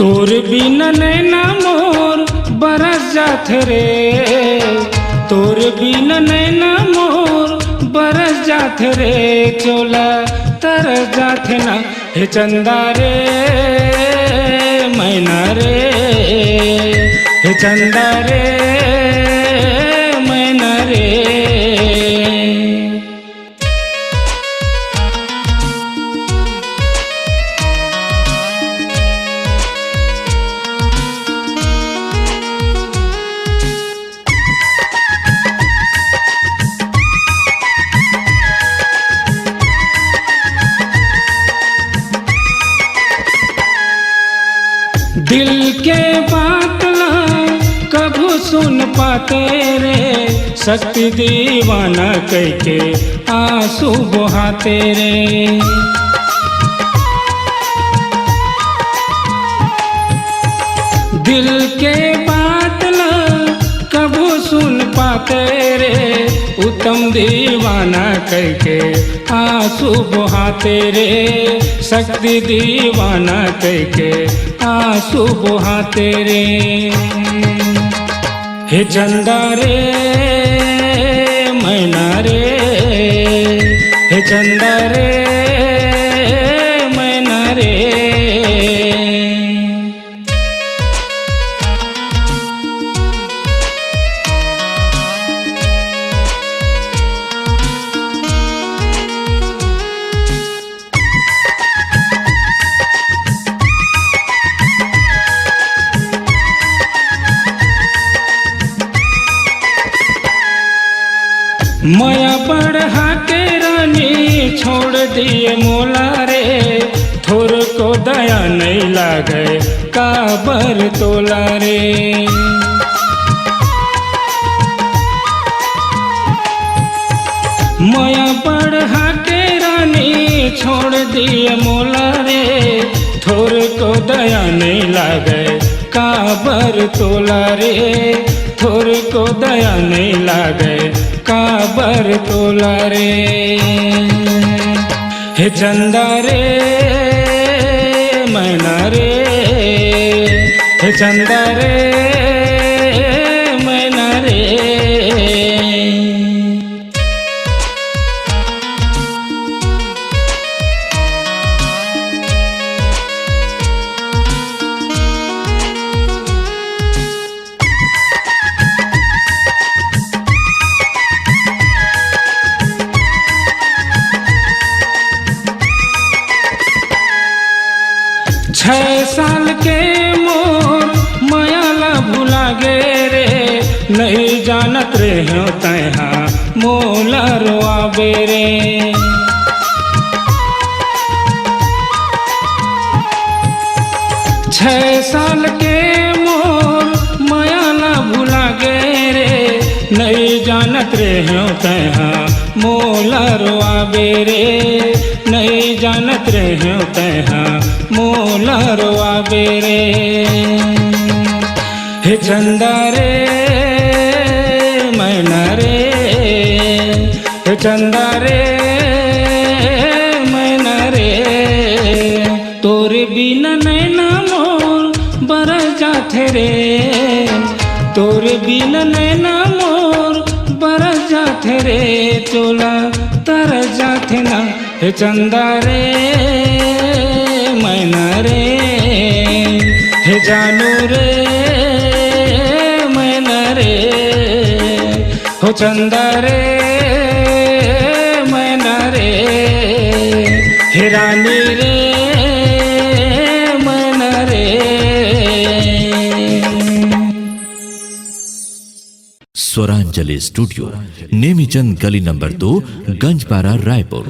तोर बिना नैना मोर बरस जात रे, तोर बिना नैना मोर बरस जात रे, चोला तरस जात ना हे चंदा रे मैना रे, हे चंदा रे मैना रे। दिल के बात ना कभू सुन पाते रे, शक्ति दीवाना कह के आंसू बहाते रे। दिल के बात ना कभू सुन पाते रे, उत्तम दीवाना कह के आंसू बहाते रे, शक्ति दीवाना कह के आंसू बहाते रे। हे चंदा रे मैना रे, हे चंदा रे मैना रे। माया बढ़ा के रानी छोड़ दिए मोला रे, थोर को दया नहीं लागे काबर तोला रे। माया बढ़ा के रानी छोड़ दिए मोला रे, थोर को दया नहीं लागे काबर तोला रे, थोर को दया नहीं लागे काबर तोला रे। हे चंदा रे मैना रे, हे चंदा रे मैना रे। छह साल के मोर मायाला भुला गे रे, नहीं जानत रे हो तैहा मोला रोआबे रे। छह साल के मोर मायाला भुला गे रे, नहीं जानत रे हो तैहा मोला रोआबे रे, नहीं जानत रे हो तैहा मोला रोआबे रे। हे चंदा रे मैना रे, हे चंदा रे मैना रे। तोरे बिना नैना मोर बरस जाते रे, तोरे बिना नैना मोर बरस जाते रे, चोला तरस जाते ना हे चंदा रे मैना रे। हे जानू रे मैना रे, हो चंदा रे मैना रे। हे रानी रे मैना रे। स्वरांजलि स्टूडियो, नेमीचंद गली नंबर 2, गंजपारा, रायपुर।